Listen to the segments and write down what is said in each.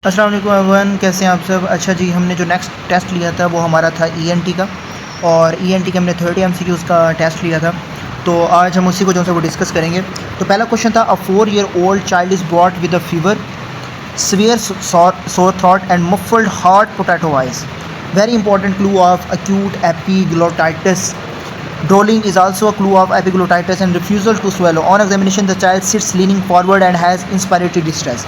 अस्सलाम वालेकुम एवरीवन, कैसे हैं आप सब। अच्छा जी, हमने जो नेक्स्ट टेस्ट लिया था वो हमारा था ईएनटी का, और ईएनटी के हमने 30 एमसीक्यूज़ का टेस्ट लिया था। तो आज हम उसी को जो है वो डिस्कस करेंगे। तो पहला क्वेश्चन था, अ 4 year old child is brought with a fever, severe sore throat and muffled hot potato eyes. Very important clue of acute epiglottitis. Drooling is also a clue of epiglottitis and refusal to swallow. On examination, the child sits leaning forward and has inspiratory distress.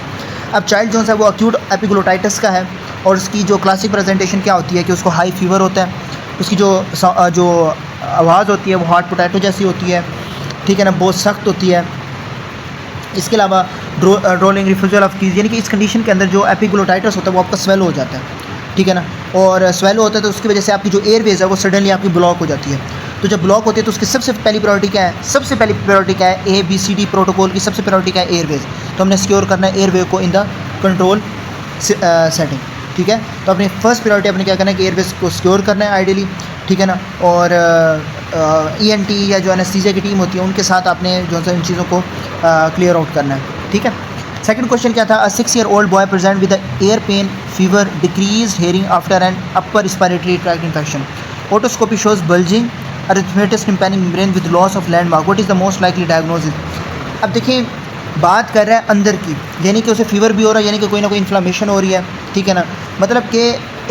अब child जो है वो acute epiglottitis का है, और उसकी जो classic presentation क्या होती है कि उसको हाई फीवर होता है, उसकी जो आवाज़ होती है वो हॉट पोटैटो जैसी होती है, ठीक है ना, बहुत सख्त होती है। इसके अलावा ड्रोलिंग, रिफ्यूजल ऑफ कीज, यानी कि इस कंडीशन के अंदर जो एपिग्लोटाइटिस होता है वो आपका स्वेलो हो जाता है, ठीक है ना। और स्वेलो होता है तो उसकी वजह से आपकी जो एयरवेज है वो सडनली आपकी ब्लॉक हो जाती है। तो जब ब्लॉक होती है तो उसकी सबसे पहली प्रायोरिटी क्या है? सबसे पहली प्रायोरिटी क्या है? ABCD प्रोटोकॉल की सबसे प्रायोरिटी क्या है? एयरवेज। तो हमने सिक्योर करना है एयरवे को इन द कंट्रोल सेटिंग, ठीक है। तो अपनी फर्स्ट प्रायोरिटी अपने क्या करना है कि एयरवेज को सिक्योर करना है आइडियली, ठीक है ना। और ENT या जो एनेस्थीसिया की टीम होती है उनके साथ आपने जो है इन चीज़ों को क्लियर आउट करना है, ठीक है। सेकंड क्वेश्चन क्या था? A 6-year-old boy present with ear pain, fever, decrease hearing after an upper respiratory tract infection. Otoscopy shows bulging, erythematous tympanic membrane with loss of landmark. What is the most likely diagnosis? अब देखिए, बात कर रहा है अंदर की, यानी कि उसे फीवर भी हो रहा है, यानी कि कोई ना कोई इन्फ्लामेशन हो रही है, ठीक है ना। मतलब कि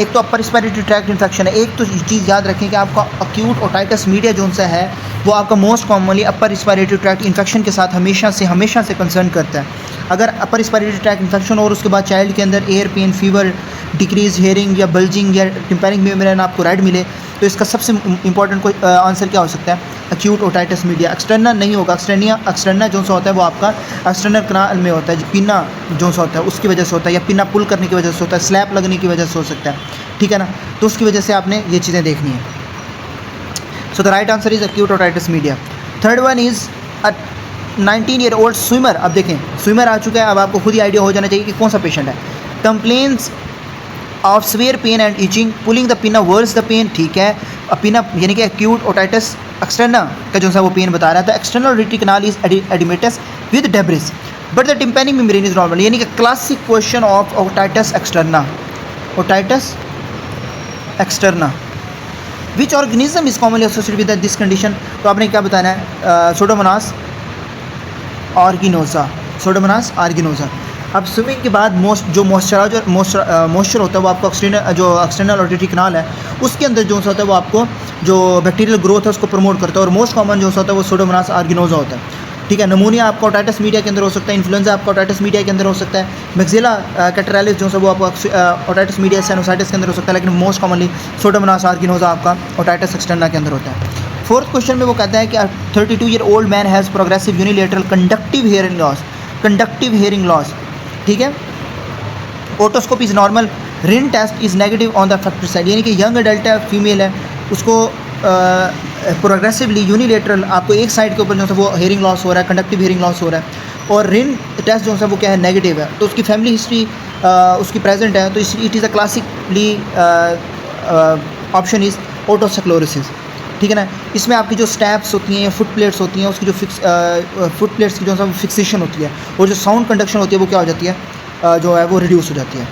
एक तो अपर रिस्पिरेटरी ट्रैक्ट इन्फेक्शन है। एक तो चीज़ याद रखें कि आपका अक्यूट ओटाइटिस मीडिया जो सा है वो आपका मोस्ट कॉमनली अपर रिस्पिरेटरी ट्रैक्ट इन्फेक्शन के साथ हमेशा से कंसर्न करता है। अगर अपर रिस्पिरेटरी ट्रैक्ट इन्फेक्शन और उसके बाद चाइल्ड के अंदर ear pain, fever, decrease hearing या बल्जिंग या टिम्पैनिक मेम्ब्रेन आपको रेड मिले, तो इसका सबसे इंपॉर्टेंट कोई आंसर क्या हो सकता है? Acute otitis media. एक्सटर्नल नहीं होगा, एक्सटर्नल जो सा होता है वो आपका एक्सटर्नल कनाल में होता है, पिना जो सा होता है उसकी वजह से होता है, या पिना पुल करने की वजह से होता है, स्लैप लगने की वजह से हो सकता है, ठीक है ना। तो उसकी वजह से आपने ये चीज़ें देखनी है। So the right answer is acute otitis media. Third one is a 19-year-old swimmer. अब देखें, स्विमर आ चुका है, अब आपको खुद ही आइडिया हो जाना चाहिए कि कौन सा पेशेंट है। Complains of severe pain and itching, pulling the pinna worse the pain, ठीक है। पिना यानी कि एक्यूट ओटाइटिस एक्सटर्नल का जो सा वो पेन बता रहा था। External reticular is oedematous with debris but the tympanic membrane is normal, यानी कि classic question of otitis external. Otitis external, which organism is commonly associated with this condition? तो आपने क्या बताना है? सोडोमोनास आर्गिनोसा, सोडोमोनास आर्गिनोसा। अब स्विमिंग के बाद मॉइस्चर होता है वो आपको एक्सटर्नल ऑडिटरी कनाल है उसके अंदर जो सा होता है वो आपको जो बैक्टीरियल ग्रोथ है उसको प्रमोट करता है, और मोस्ट कॉमन जो सा होता है वो सोडोमोनास आर्गिनोसा होता है, ठीक है। नमूनिया आपका ओटाइटिस मीडिया के अंदर हो सकता है, इन्फ्लुएंजा आपका ओटाइटिस मीडिया के अंदर हो सकता है, मैक्सिला कैटरालिस जो सा वो आपका ओटाइटिस मीडिया साइनोसाइटिस के अंदर हो सकता है, लेकिन मोस्ट कॉमनली सोडोमोनास आर्गिनोसा आपका ओटाइटिस एक्सटर्नल के अंदर होता है। फोर्थ क्वेश्चन में वो कहता है कि 32-year-old man has progressive unilateral conductive hearing loss, ठीक है। Otoscope is normal, Rinne test is negative on the affected side, यानी कि यंग एडल्ट है, फीमेल है, उसको प्रोग्रेसिवली यूनिलेटरल आपको एक साइड के ऊपर जो है वो हेयरिंग लॉस हो रहा है, कंडक्टिव हेयरिंग लॉस हो रहा है, और रिन टेस्ट जो है वो क्या है? नेगेटिव है। तो उसकी फैमिली हिस्ट्री उसकी प्रेजेंट है, तो it is a classically option is otosclerosis, ठीक है ना। इसमें आपकी जो स्टैप्स होती हैं, फुट प्लेट्स होती हैं, उसकी जो फुट प्लेट्स की जो है फिक्सेशन होती है, और जो साउंड कंडक्शन होती है वो क्या हो जाती है? जो है वो रिड्यूस हो जाती है।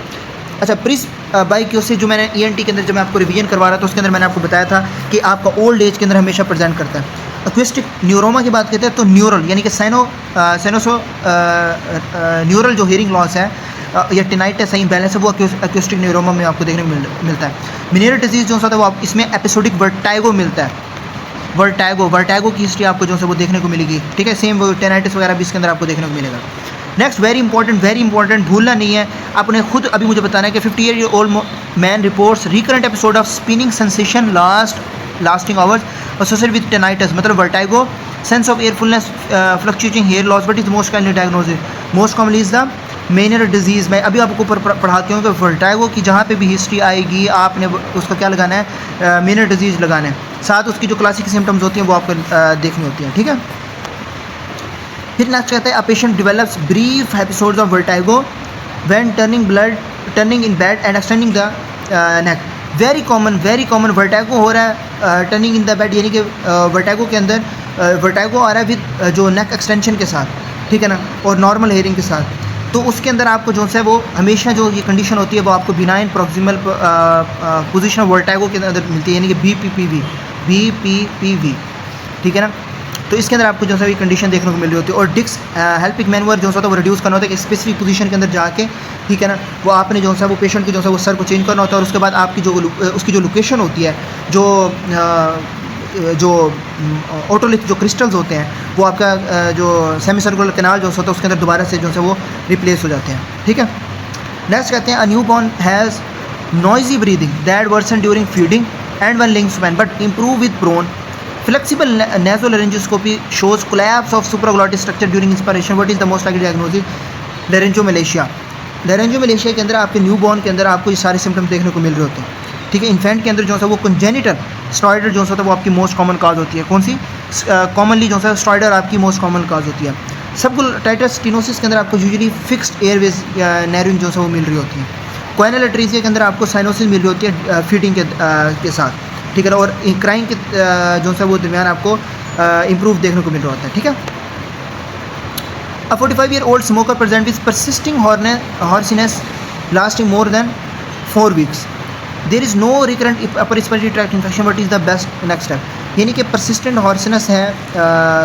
अच्छा, प्रिस बाइक्योसिस जो मैंने ENT के अंदर जब मैं आपको रिवीजन करवा रहा था उसके अंदर मैंने आपको बताया था कि आपका ओल्ड एज के अंदर हमेशा प्रेजेंट करता है। एक्विस्टिक न्यूरोमा की बात करते हैं तो न्यूरल यानी कि साइनोसो न्यूरल जो हेयरिंग लॉस है या टिनाइटिस सही बैलेंस है वो एक्विस्टिक न्यूरोमा में आपको देखने को मिलता है। मिनेरल डिजीज़ जो होता है वो आप इसमें एपिसोडिक वर्टाइगो मिलता है। वर्टाइगो की हिस्ट्री आपको जो है वो देखने को मिलेगी, ठीक है। सेम वो टेनाइटिस वगैरह भी इसके अंदर आपको देखने को मिलेगा। नेक्स्ट वेरी इंपॉर्टेंट भूलना नहीं है, आपने खुद अभी मुझे बताना है कि 50-year-old man reports recurrent episode of spinning sensation lasting hours associated with tinnitus, मतलब vertigo, sense of ear fullness, fluctuating हेयर loss, but is most commonly diagnosis, most commonly is the Meniere disease. मैं अभी आपको पढ़ाती हूँ कि वर्टाइगो की जहाँ पे भी हिस्ट्री आएगी आपने उसका क्या लगाना है? मेनर डिजीज़ लगाना है, साथ उसकी जो क्लासिक सिम्टम्स होती हैं वो आपको देखनी होती हैं, ठीक है। फिर नेक्स्ट कहता है, a patient develops brief episodes of vertigo when turning in bed and extending the neck. Very common vertigo हो रहा है टर्निंग इन द बेड, यानी कि वर्टाइगो के अंदर वर्टाइगो आ रहा है विद जो नेक एक्सटेंशन के साथ, ठीक है ना, और नॉर्मल हेयरिंग के साथ। तो उसके अंदर आपको जो है वो हमेशा जो ये कंडीशन होती है वो आपको बिनाइन प्रॉक्सिमल पोजीशन ऑफ वर्टैगो के अंदर मिलती है, यानी कि BPPV, ठीक है ना। तो इसके अंदर आपको जो है ये कंडीशन देखने को मिल रही होती है। और डिक्स हेल्पिंग मैनूवर जो होता है वो रिड्यूस करना होता है एक स्पेसिफिक पोजीशन के अंदर जाके, ठीक है ना। वो आपने जो है वो पेशेंट की जो है वो सर को चेंज करना होता है, और उसके बाद आपकी जो उसकी जो लोकेशन होती है, जो ऑटोलिथ जो क्रिस्टल्स होते हैं, वो आपका जो सेमी सर्कुलर कैनाल जो होता है उसके अंदर दोबारा से जो है वो रिप्लेस हो जाते हैं, ठीक है। नेक्स्ट कहते हैं, a new born has noisy breathing that worsen during feeding and one links van but improve with prone flexible nasolaryngoscopy shows collapse of supraglottic structure during inspiration. What is the most likely diagnosis? Laryngomalacia. Laryngomalacia के अंदर आपके new born के अंदर आपको ये सारे symptoms देखने को मिल रहे होते हैं, ठीक है। इन्फेंट के अंदर जो है वो कंजेनिटल स्टॉइडर जो होता है वो आपकी मोस्ट कॉमन काज होती है। कौन सी? कॉमनली जो है स्टॉइडर आपकी मोस्ट कॉमन काज होती है। सबगुटाइटस स्टेनोसिस के अंदर आपको यूजुअली फिक्स्ड एयरवेज या नैरोइंग जो है वो मिल रही होती है। कोएनल एट्रीजिया के अंदर आपको साइनोसिस मिल रही होती है फीडिंग के साथ, ठीक है ना। और क्राइंग के जो है वो दरमियान आपको इम्प्रूव देखने को मिल रहा होता है, ठीक है। A 45-year-old smoker present with persisting hoarseness lasting more than 4 weeks. There is no recurrent upper respiratory tract infection. What is the best next step? यानी कि परसिस्टेंट हॉर्सीनेस है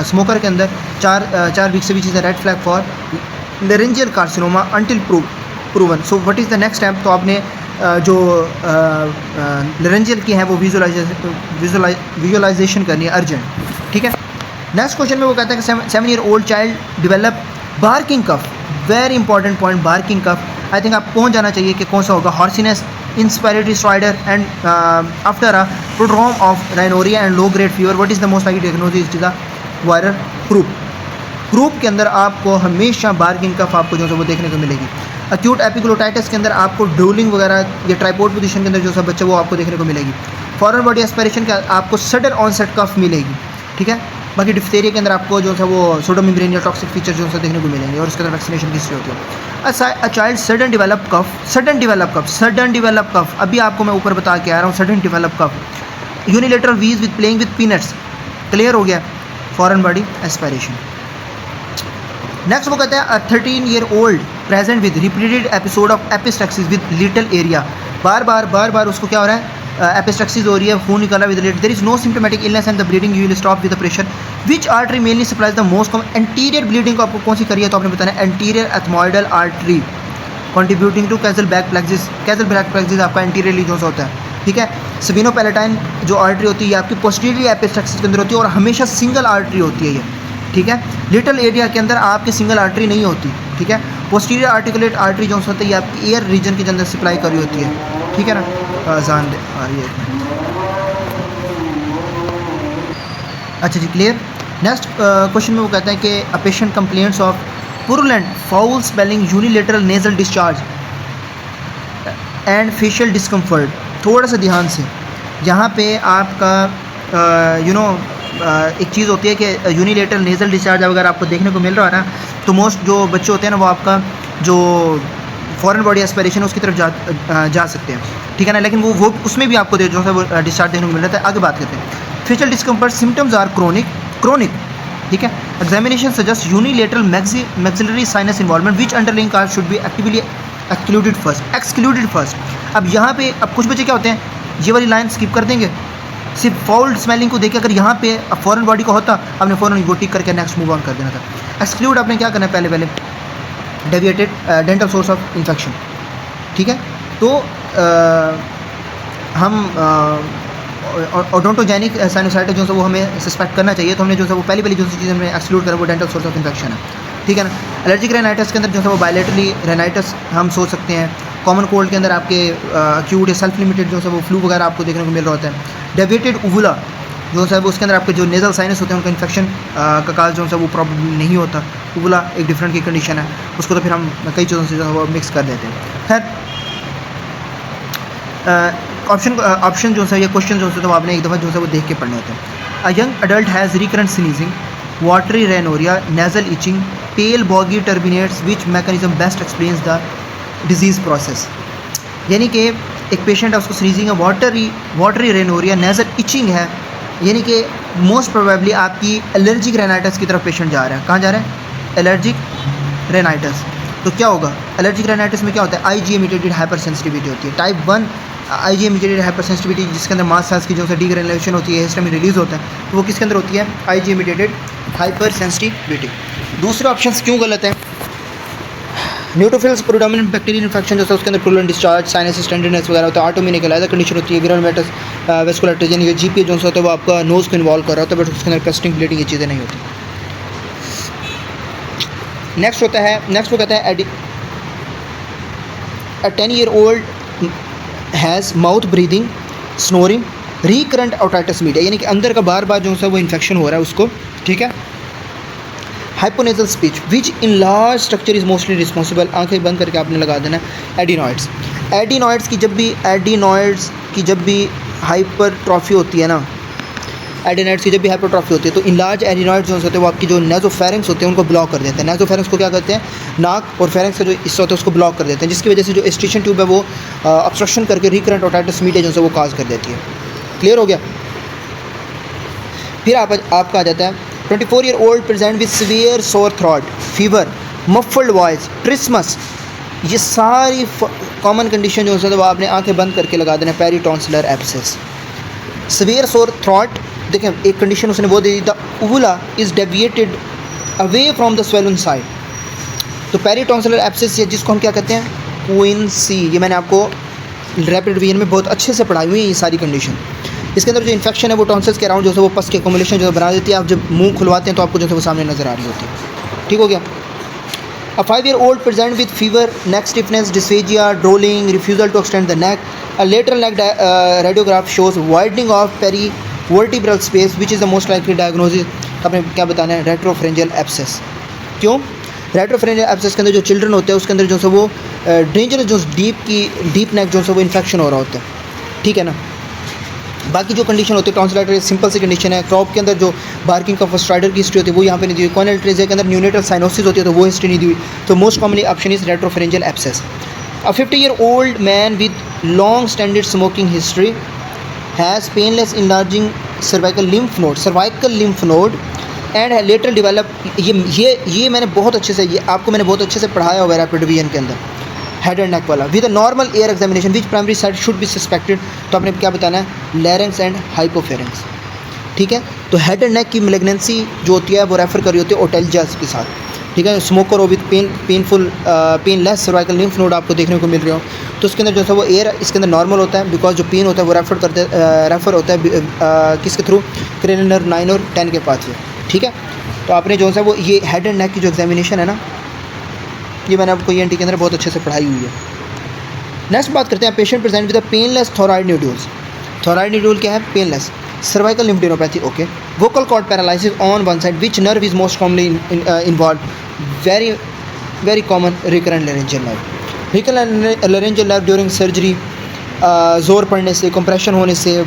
स्मोकर के अंदर 4 weeks से, which is the red flag for laryngeal carcinoma until proven. So what is the next step? तो आपने जो laryngeal की है वो विजुअलाइजेशन करनी है अर्जेंट, ठीक है। नेक्स्ट क्वेश्चन में वो कहता है कि 7-year-old child develop barking cough. Very important point, barking cough. I think आप पहुंच जाना चाहिए कि कौन सा होगा. Hoarseness, inspiratory stridor and after a prodrome of rhinorrhoea and low grade fever. What is the most likely diagnosis? It is the viral croup के अंदर आपको हमेशा बार्किंग कफ आपको जो है वो देखने को मिलेगी. अक्यूट एपिग्लोटाइटिस के अंदर आपको ड्रोलिंग वगैरह या ट्राइपोड पोजीशन के अंदर जो सब बच्चे वो आपको देखने को मिलेगी. फॉरेन बॉडी एस्पिरेशन का आपको सडन ऑनसेट कफ मिलेगी, ठीक है. बाकी डिफ्थेरिया के अंदर आपको जो है वो सोडोमेम्ब्रेन या टॉक्सिक फीचर जो है देखने को मिलेंगे, और उसके अंदर वैक्सीनेशन किससे होती है. अ चाइल्ड सडन डेवलप कफ. अभी आपको मैं ऊपर बता के आ रहा हूँ, सडन डेवलप कफ. यूनिलेटरल वीज with playing with peanuts. Clear हो गया. Foreign body aspiration. नेक्स्ट वो कहते हैं 13-year-old present with repeated episode of epistaxis with little area. बार बार उसको क्या हो रहा है? एपिस्टैक्सिस हो रही है, खून निकल रहा है with little. There is no symptomatic illness and the bleeding you will stop with the pressure. Which artery mainly supplies the most common? Anterior bleeding को आपको कौन सी करिए? तो आपने बताना anterior ethmoidal artery contributing to Kiesselbach plexus. Kiesselbach plexus आपका anteriorly जो होता है, ठीक है. स्पिनोपैलेटाइन जो आर्टरी होती है आपकी पोस्टीरियरली एपिस्टैक्सिस के अंदर होती है, और हमेशा सिंगल आर्टरी होती है ये, ठीक है. लिटिल एरिया के अंदर आपकी सिंगल आर्टरी नहीं होती, ठीक है. पोस्टीरियर आर्टिकुलेट आर्टरी जो होती है ये आपकी एयर रीजन के अंदर सप्लाई कर रही होती है, ठीक है ना. जान आ रही है. अच्छा जी, क्लियर. नेक्स्ट क्वेश्चन में वो कहते हैं कि a patient complaints of purulent foul spelling unilateral nasal discharge and facial discomfort. थोड़ा सा ध्यान से, यहाँ पे आपका एक चीज़ होती है कि यूनिलेटरल नेजल डिस्चार्ज अगर आपको देखने को मिल रहा है ना, तो मोस्ट जो बच्चे होते हैं ना वो आपका जो फॉरेन बॉडी एस्पिरेशन है उसकी तरफ जा सकते हैं, ठीक है ना. लेकिन वो उसमें भी आपको जो है वो डिस्चार्ज देखने को मिल रहा है. आगे बात करते हैं. Facial discomfort symptoms are chronic, ठीक है. Examination suggest unilateral maxillary sinus involvement which underlying cause should be actively excluded first. अब यहाँ पे अब कुछ बच्चे क्या होते हैं, ये वाली लाइन स्किप कर देंगे. सिर्फ फाउल स्मेलिंग को देख के अगर यहाँ पे फॉरेन बॉडी का होता, आपने फ़ौरन वो टिक करके नेक्स्ट मूव ऑन कर देना था. एक्सक्लूड आपने क्या करना है, पहले deviated dental source of infection, ठीक है. तो हम ओडोंटोजेनिक साइनोसाइटिस जो है वो हमें सस्पेक्ट करना चाहिए. तो हमने जो है वो पहली जो चीज़ हमने एक्सक्लूड करा वो डेंटल सोर्स ऑफ इन्फेक्शन है, ठीक है ना. एलर्जिक रेनाइटिस के अंदर जो है वो बायलेटरली रेनाइटिस हम सोच सकते हैं. कॉमन कोल्ड के अंदर आपके एक्यूट या सेल्फ लिमिटेड जो है वो फ्लू वगैरह आपको देखने को मिल रहा होता है. डेविएटेड उवुला जो है उसके अंदर आपके जो नेजल साइनस होते हैं उनका इन्फेक्शन का काज जो है वो प्रॉब्लम नहीं होता. उवुला एक डिफरेंट की कंडीशन है, उसको तो फिर हम कई चीज़ों से जो है वो मिक्स कर देते हैं. खैर ऑप्शन जो है या क्वेश्चन जो है तो आपने एक दफ़ा जो है वो देख के पढ़ने होते हैं. A young adult has recurrent sneezing, watery rhinorrhoea, nasal itching, pale boggy turbinates. Which mechanism best explains the disease process. यानी कि एक पेशेंट है उसको स्नीजिंग है, वाटरी रेनोरिया, नेजल इचिंग है, यानी कि मोस्ट प्रोबेबली आपकी एलर्जिक रेनाइटिस की तरफ पेशेंट जा रहा है. कहाँ जा रहा है? Allergic rhinitis. तो क्या होगा, एलर्जिक राइनाइटिस में क्या होता है, आईजीए मीडिएटेड हाइपर सेंसिटिविटी होती है। Type 1 IgA mediated hyper sensitivity जिसके अंदर मास्ट सेल्स की जो है डीग्रेनुलेशन होती है, हिस्टामिन रिलीज होता है, तो वो किसके अंदर होती है, आईजीए मीडिएटेड हाइपर सेंसिटिविटी। दूसरे ऑप्शन क्यों गलत है, न्यूट्रोफिल्स प्रोडोमिनेंट बैक्टीरियल इन्फेक्शन जो है उसके अंदर प्रूलन डिस्चार्ज, साइनस, टेंडरनेस वगैरह होता है। ऑटोमिन एक अलग कंडीशन होती है, विरल मेटस वेस्कुलर ट्रेजन, ये जीपी जो होता है वो आपका नोज़ को इन्वॉल्व कर रहा होता है, बट उसके अंदर कस्टिंग ब्लीडिंग ये चीज़ें नहीं होती। नेक्स्ट होता है, नेक्स्ट वो कहता है a 10-year-old has mouth breathing, snoring, recurrent otitis media, यानी कि अंदर का बार बार जो है वो इन्फेक्शन हो रहा है उसको, ठीक है। Hyponasal speech which in large structure is mostly responsible, आंखें बंद करके आपने लगा देना है, एडिनॉइड्स। एडिनॉइड्स की जब भी हाइपरट्रॉफी होती है ना, एडिनॉइड्स की जब भी हाइपरट्रॉफी होती है तो इन लार्ज एडिनॉइड्स जो होते हैं वो आपकी जो नेज़ोफेरिंक्स होते हैं उनको ब्लॉक कर देते हैं। नेज़ोफेरिंक्स को क्या करते हैं, नाक और फेरिंक्स का जो हिस्सा होता है उसको ब्लॉक कर देते हैं, जिसकी वजह से जो एस्ट्रिशन ट्यूब है वो ऑब्स्ट्रक्शन करके रिकरेंट ओटाइटिस मीडिया जो है वो काज कर देती है। क्लियर हो गया। फिर आपका आ जाता है 24-year-old present with severe sore throat, fever, muffled voice, trismus, ये सारी कॉमन कंडीशन जो है वो आपने आंखें बंद करके लगा देना, peritonsillar abscess. Severe sore throat, देखें एक कंडीशन उसने वो दे दी, the uvula is deviated away from the swollen side, तो पेरिटॉन्सिलर एब्सेस जिसको हम क्या कहते हैं, क्वींसी, ये मैंने आपको रैपिड रिवीजन में बहुत अच्छे से पढ़ाई हुई है ये सारी कंडीशन। इसके अंदर जो इन्फेक्शन है वो टॉन्सिल्स के अराउंड जो है वो पस के एक्युमुलेशन जो बना देती है, आप जब मुंह खुलवाते हैं तो आपको जो है वो सामने नज़र आ रही होती है। ठीक हो गया। A 5-year-old present with fever, neck stiffness, dysphagia, drooling, refusal to extend the neck. A lateral neck radiograph shows widening of perivertebral space, which is the most likely diagnosis. आपने क्या बताना है, रेट्रोफरेंजियल एब्सेस। क्यों, रेट्रोफरेंजियल एब्सेस के अंदर जो children होते हैं उसके अंदर जो है वो डेंजरस जो डीप नेक जो है वो इन्फेक्शन हो रहा होता है, ठीक है ना। बाकी जो कंडीशन होती है टॉन्सिलाइटिस सिंपल सी कंडीशन है। क्रॉप के अंदर जो बार्किंग का स्ट्राइडर की हिस्ट्री होती है वो यहाँ पे नहीं दी हुई। कॉर्नियल ट्रेज़िया के अंदर न्यूनेटल साइनोसिस होती है तो वो हिस्ट्री नहीं दी हुई। तो most commonly option is retropharyngeal abscess. A 50-year-old man with long standard smoking history has painless enlarging cervical lymph node and later develop, ये मैंने बहुत अच्छे से, ये आपको मैंने बहुत अच्छे से पढ़ाया हुआ है रैपिड रिवीजन के अंदर, हेड एंड नेक वाला। With a normal air examination which primary site should be suspected, तो आपने क्या बताना है, लैरिंक्स एंड हाइपोफेरिंक्स, ठीक है। तो हेड एंड नेक की मैलिग्नेंसी जो होती है वो रेफर करी होती है ओटेल्जियास के साथ, ठीक है। स्मोकर और with painless cervical lymph node आपको देखने को मिल रहे हो तो उसके अंदर जो है वो एयर इसके अंदर नॉर्मल होता है, बिकॉज जो पेन होता है वो रेफर होता है किसके थ्रू, क्रेनियल नर्व 9 और 10 के पास, ठीक है। तो आपने जो है वो ये हेड एंड नेक की जो एग्जामिनेशन है ना, ये मैंने आपको ENT के अंदर बहुत अच्छे से पढ़ाई हुई है। नेक्स्ट बात करते हैं, patient present with a painless thyroid nodules. Thyroid nodule क्या है, painless. Cervical lymphadenopathy, okay. Vocal cord paralysis on one side, which nerve is most commonly involve, very common recurrent laryngeal nerve. Recurrent laryngeal nerve during surgery, जोर पड़ने से, compression होने से,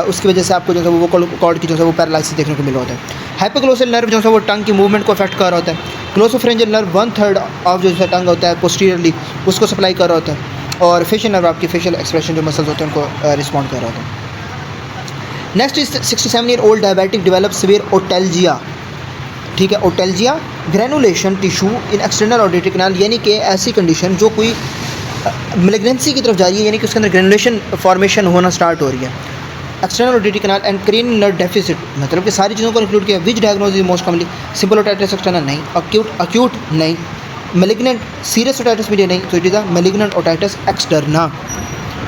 उसकी वजह से आपको जो है वो वोकल कॉर्ड की जो है वो पैरालिसिस देखने को मिला होता है। हाइपोग्लोसल नर्व जो है वो टंग की मूवमेंट को अफेक्ट कर रहा होता है। ग्लोसोफरेंजियल नर्व 1/3 ऑफ जो है टंग होता है पोस्टीरियरली उसको सप्लाई कर रहा होता है, और फेशियल नर्व आपकी फेशियल एक्सप्रेशन जो मसल्स होते हैं उनको रिस्पॉन्ड कर रहा होता है। Next is 67-year-old diabetic develop severe otalgia, ठीक है। Otalgia granulation tissue in external auditory canal, यानी कि ऐसी कंडीशन जो कोई मैलिग्नेंसी की तरफ जा रही है, यानी कि उसके अंदर ग्रेनुलेशन फॉर्मेशन होना स्टार्ट हो रही है। External auditory canal and cranial nerve deficit, मतलब कि सारी चीज़ों को इंक्लूड किया। Which diagnosis most commonly, simple otitis external नहीं, अक्यूट नहीं, मैलिग्नेंट सीरियस ओटाइटिस मीडिया नहीं, तो it is a malignant otitis externa,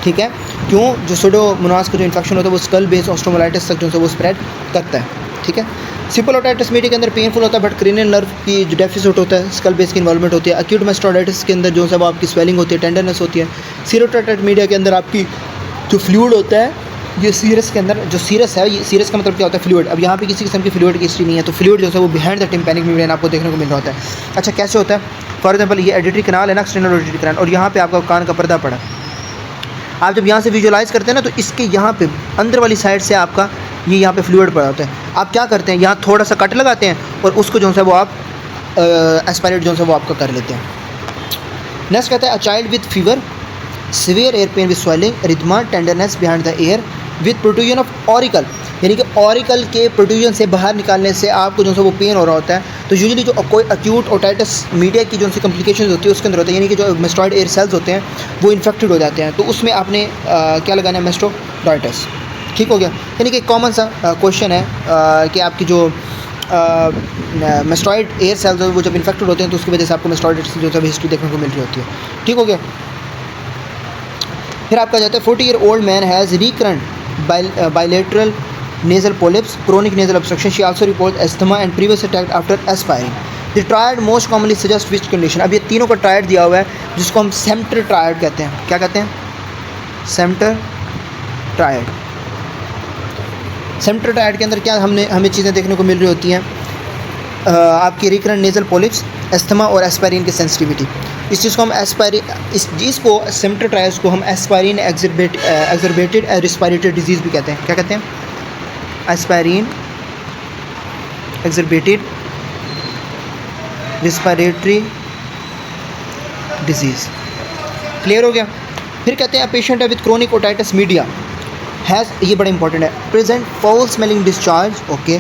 ठीक है। क्यों, जो सुडोमोनास का जो इन्फेक्शन होता है वो स्कल बेस ऑस्टोमोलाइटिस तक जो है वो स्प्रेड करता है, ठीक है। सिंपल ओटाइटिस मीडिया के अंदर पेनफुल होता है, बट क्रेनियल नर्व की जो डेफिसिट होता है, स्कल बेस की इन्वॉल्वमेंट होती है। अक्यूट मास्टोइडिटिस के अंदर जो है वो आपकी स्वेलिंग होती है, टेंडरनेस होती है। सीरोटाइटिस मीडिया के अंदर आपकी जो फ्लूइड होता है, ये सीरस के अंदर जो सीरस है, ये सीरस का मतलब क्या होता है, फ्लूइड। अब यहाँ पे किसी किस्म की फ्लूइड की हिस्ट्री नहीं है, तो फ्लूइड जो है वो बिहाइंड द टिम्पैनिक मेम्ब्रेन आपको देखने को मिल रहा होता है। अच्छा, कैसे होता है, फॉर एग्जांपल ये एडिटरी कैनाल है ना, एक्सटर्नल ऑडिटरी कैनाल, और यहाँ पे आपका कान का पर्दा पड़ा। आप जब यहाँ से विजुअलाइज करते हैं ना, तो इसके यहाँ पे अंदर वाली साइड से आपका ये यहाँ पे फ्लूइड पड़ा होता है। आप क्या करते हैं, यहाँ थोड़ा सा कट लगाते हैं और उसको जो है वो आप एस्पायरेट जो है वो आपका कर लेते हैं। नेक्स्ट कहता है, a child with fever, severe ear pain with swelling, erythema, tenderness behind the ear with protrusion of auricle, यानी कि ऑरिकल के प्रोट्रूजन से बाहर निकालने से आपको जो है वो पेन हो रहा होता है, तो यूजुअली जो कोई अक्यूट ओटाइटिस मीडिया की जो सी कॉम्प्लिकेशन होती है उसके अंदर होता है, यानी कि जो मेस्टॉइड एयर सेल्स होते हैं वो इन्फेक्टेड हो जाते हैं, तो उसमें आपने क्या लगाना है, मेस्टोडाइटिस। ठीक हो गया। यानी कि कॉमन सा क्वेश्चन है कि आपकी जो मेस्टॉइड एयर सेल्स वो जब इन्फेक्टेड होते हैं तो उसकी वजह से आपको मेस्टॉइडिस जो है हिस्ट्री देखने को मिल रही होती है। ठीक हो गया। फिर आपका जाता है 40 year old man has recurrent bilateral nasal polyps, chronic nasal obstruction. She also reports asthma and previous attack after aspirin. The triad most commonly suggests which condition? अब ये तीनों का ट्रायड दिया हुआ है जिसको हम सेम्टर ट्रायड कहते हैं। क्या कहते हैं? सेम्टर ट्रायड। सेम्टर ट्रायड के अंदर क्या हमें चीज़ें देखने को मिल रही होती हैं, आपकी रिकरेंट नेजल पॉलिप्स, एस्थमा और एस्पायरिन की सेंसिटिविटी। इस चीज़ को हम इसको सेम्टर ट्रायड को हम एस्पायरिन एग्जर्बेटेड रिस्पायरेटरी डिजीज़ भी कहते हैं। क्या कहते हैं? Aspirin exacerbated respiratory disease. Clear हो गया। फिर कहते हैं पेशेंट है with chronic otitis media has, ये बड़ा इंपॉर्टेंट है, present foul smelling discharge, okay,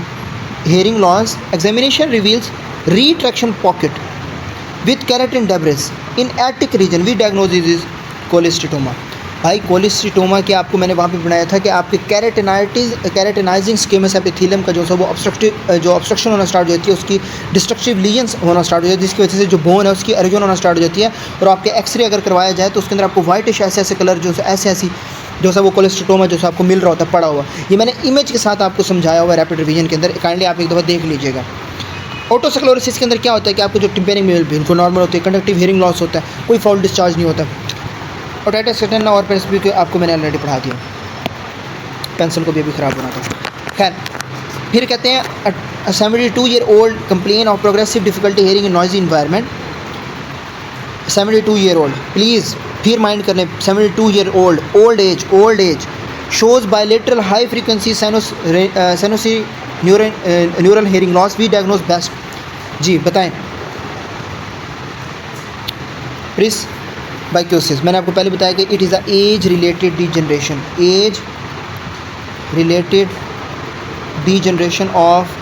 hearing loss, examination reveals retraction pocket with keratin debris in attic region. We diagnose this is cholecystoma. भाई कोलिस्टिटोमा की आपको मैंने वहाँ पे बनाया था कि आपके कैरेटिनाइजिंग स्क्वेमस एपिथेलियम का जो है वो ऑब्स्ट्रक्शन होना स्टार्ट हो जाती है, उसकी डिस्ट्रक्टिव लीजन्स होना स्टार्ट हो जाती है, जिसकी वजह से जो बोन है उसकी एरोजन होना स्टार्ट हो जाती है। और आपके एक्सरे अगर करवाया जाए तो उसके अंदर आपको वाइटिश ऐसे कलर जो ऐसी जो सा वो कोलेस्ट्रोमा जो सा आपको मिल रहा होता है पड़ा हुआ। ये मैंने इमेज के साथ आपको समझाया हुआ है रैपिड रिवीजन के अंदर, काइंडली आप एक दफ़ा देख लीजिएगा। ऑटोस्क्लेरोसिस के अंदर क्या होता है कि आपको जो टिम्पेनिक म्यूल बिल्कुल नॉर्मल होती है, कंडक्टिव हियरिंग लॉस होता है, कोई फाउल डिस्चार्ज नहीं होता। ओटाइटिस सेटेना और पेरिस्बी आपको मैंने ऑलरेडी पढ़ा दिया, पेंसिल को भी अभी ख़राब होना था। खैर, फिर कहते हैं 72 year old complain of progressive difficulty hearing in noisy environment. 72 year old, please फिर माइंड करने, 72 year old age shows bilateral high frequency sensorineural hearing loss. We diagnose best. जी बताएं प्लीज। बाइक्योसिस मैंने आपको पहले बताया कि it is a age related degeneration, age related degeneration of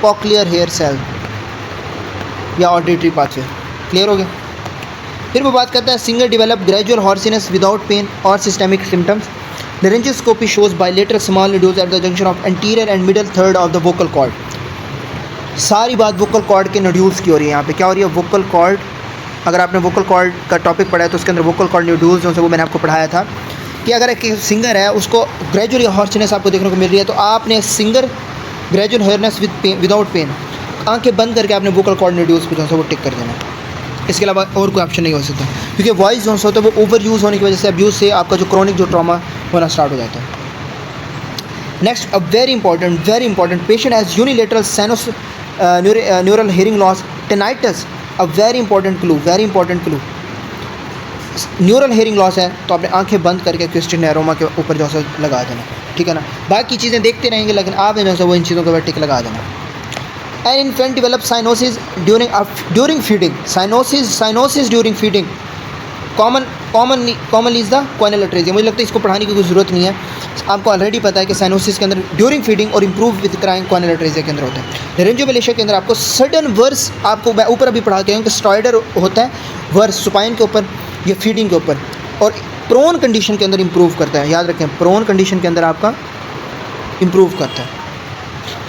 cochlear hair cell या ऑडिटरी पाथवे। क्लियर हो गया। फिर वो बात करता है single develop gradual hoarseness without pain और systemic symptoms. Laryngoscopy shows bilateral small nodules at the junction of anterior and middle third of the vocal cord. सारी बात वोकल कॉर्ड के नोड्यूल्स की हो रही है यहाँ पे। क्या हो रही है? Vocal cord. अगर आपने वोकल कॉर्ड का टॉपिक पढ़ा है तो उसके अंदर वोकल कॉर्ड नोड्यूल्स जो है वो मैंने आपको पढ़ाया था कि अगर एक सिंगर है उसको ग्रेजुअल हॉर्सिनेस आपको देखने को मिल रही है तो आपने singer gradual hoarseness without pen, आंखें बंद करके आपने वोकल कॉर्ड नोड्यूल्स को जो है वो टिक कर देना। इसके अलावा और कोई ऑप्शन नहीं हो सकता, क्योंकि वॉइस जो होता है वो ओवर यूज़ होने की वजह से, अब्यूज़ से आपका जो क्रोनिक जो ट्रॉमा होना स्टार्ट हो जाता है। Next, a very important patient has unilateral sensorineural hearing loss tinnitus. A very important clue neural hearing loss है तो आपने आंखें बंद करके क्वेश्चन एरोमा के ऊपर जो है लगा देना। ठीक है ना। बाकी चीज़ें देखते रहेंगे लेकिन आपने जो है वो इन चीज़ों के ऊपर टिक लगा देना। An infant develops cyanosis during feeding. Cyanosis during feeding. Commonly is the corneal atresia. मुझे लगता है इसको पढ़ाने की कोई ज़रूरत नहीं है, आपको ऑलरेडी पता है कि साइनोसिस के अंदर ड्यूरिंग फीडिंग और इम्प्रूव विद क्राइंग कॉर्नियल अट्रेसिया के अंदर होता है। लेरेंजियोमेलेशिया के अंदर आपको सडन वर्स, आपको मैं ऊपर अभी पढ़ा के हूँ कि स्टॉइडर होता है वर्स सुपाइन के ऊपर या फीडिंग के ऊपर, और प्रोन कंडीशन के अंदर इम्प्रूव करता है। याद रखें, प्रोन कंडीशन के अंदर आपका इम्प्रूव करता है।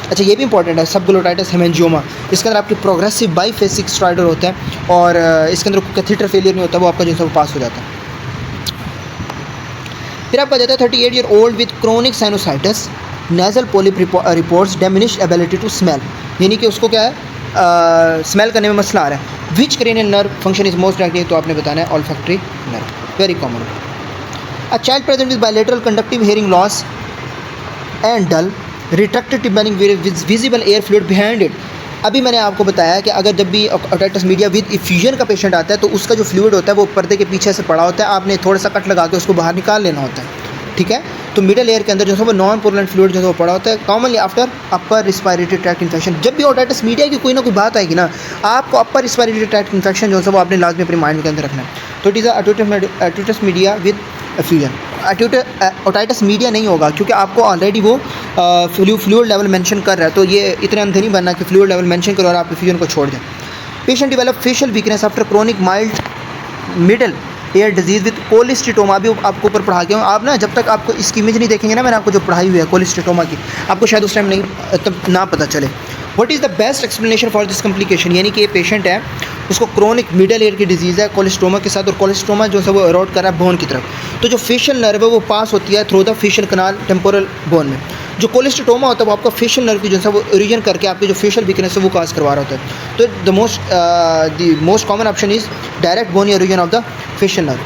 अच्छा, ये भी इंपॉर्टेंट है, सबग्लोटाइटिस हेमेंजियोमा, इसके अंदर आपकी प्रोग्रेसिव बाईफेसिक स्ट्राइडर होता है और इसके अंदर कैथेटर फेलियर नहीं होता, वो आपका जो है वो पास हो जाता है। फिर आपका जाता है 38 year old with chronic sinusitis nasal polyp reports diminished ability to smell, यानी कि उसको क्या है, स्मेल करने में मसला आ रहा है। Which cranial nerve function is most likely, तो आपने बताना है olfactory nerve, very common. A child present with bilateral conductive hearing loss and dull retracted tympanic visible air fluid behind it. अभी मैंने आपको बताया कि अगर जब भी ओटाइटिस मीडिया विद इफ्यूजन का पेशेंट आता है तो उसका जो फ्लूइड होता है वो पर्दे के पीछे से पड़ा होता है, आपने थोड़ा सा कट लगा के उसको बाहर निकाल लेना होता है। ठीक है, तो मिडल एयर के अंदर जो है वो नॉन पुरलेंट फ्लूइड जो है वो पड़ा होता है, commonly after upper respiratory tract infection. जब भी ओटाइटिस मीडिया की कोई ना कोई बात आएगी ना, आपको अपर रिस्पायरेटरी ट्रैक्ट इन्फेक्शन जो है वो आपने लाजमी अपने माइंड के अंदर रखना है। तो it is otitis media with effusion. Otitis media नहीं होगा, क्योंकि आपको ऑलरेडी वो फ्लूइड लेवल मेंशन कर रहा है, तो ये इतने अंधे नहीं बनना कि फ्लूइड लेवल मेंशन करो और आप इफ्यूजन को छोड़ दें। Patient develop facial weakness after chronic mild middle ear disease with cholesteatoma. भी आपको ऊपर पढ़ा के आप ना, जब तक आपको इसकी इमेज नहीं देखेंगे ना, मैंने आपको जो पढ़ाई हुई है कोलिस्टिटोमा की, आपको शायद उस टाइम नहीं तब ना पता चले। What is the best explanation for this complication, यानी कि ये पेशेंट है उसको क्रोनिक मिडल एयर की डिजीज़ है कोलिस्टोमा के साथ, और कोलिस्टोमा जो है वो एरोड कर रहा है बोन की तरफ, तो जो फेशियल नर्व है वो पास होती है through the facial canal temporal bone में। जो कोलिस्टोमा होता है वो आपका फेशियल नर्व की जो है वो ओरिजिन करके आपकी जो फेशियल वीकनेस है वो काज करवा रहा होता है। तो the most common option is direct bony origin of the facial nerve.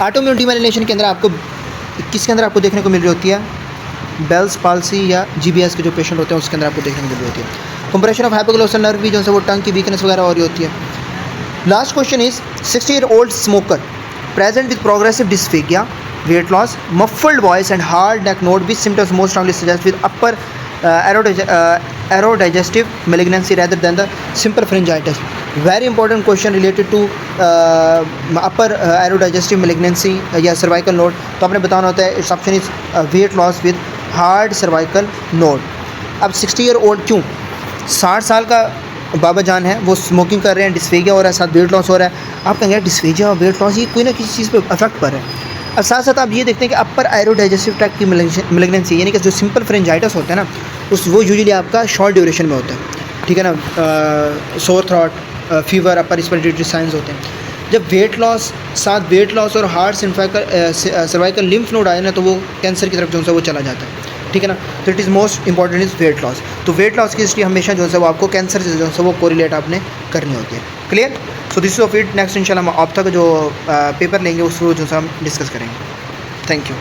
Autoimmune demyelination के अंदर आपको किसके अंदर आपको देखने को मिल रही होती है, बेल्स पाल्सी या GBS के जो पेशेंट होते हैं उसके अंदर आपको देखने को मिल रही होती है। कंप्रेशन ऑफ हाइपोग्लोसल नर्व भी जो है वो टंग की वीकनेस वगैरह हो रही होती है। Last question is 60-year-old smoker present with progressive dysphagia, weight loss, muffled voice and hard neck note, which symptoms most strongly suggest with upper aerodigestive malignancy rather than the simple pharyngitis. Very important question related to upper aerodigestive malignancy या cervical node, तो आपने बताना होता है it's option is weight loss with hard cervical node। अब 60-year-old क्यों, 60 साल का बाबा जान है, वो स्मोकिंग कर रहे हैं, डिस्फेगिया हो रहा है, साथ वेट लॉस हो रहा है। आप कहेंगे डिस्फेगिया और वेट लॉस ये कोई ना किसी चीज़ पे अफेक्ट कर रहा है। अब साथ साथ आप ये देखते हैं कि अपर एरोडाइजेस्टिव ट्रैक्ट की मैलिग्नेंसी, यानी कि जो सिंपल फ्रेंजाइटिस होता है ना, वो यूजुअली आपका शॉर्ट ड्यूरेशन में होता है, ठीक है ना, सोर थ्रॉट, फीवर, अपर रिस्पिरेटरी साइंस होते हैं। जब वेट लॉस साथ वेट लॉस और हार्ड सर्वाइकल लिम्फ नोड आए ना, तो वो कैंसर की तरफ जो है वो चला जाता है, ठीक है ना। तो it is most important is weight loss. तो वेट लॉस की हिस्ट्री हमेशा जो है वो आपको कैंसर से जो है वो कोरिलेट आपने करनी होती है। Clear. So this is of it. Next इंशाल्लाह हम ऑप्था का जो पेपर लेंगे उसको जो है हम डिस्कस करेंगे। Thank you.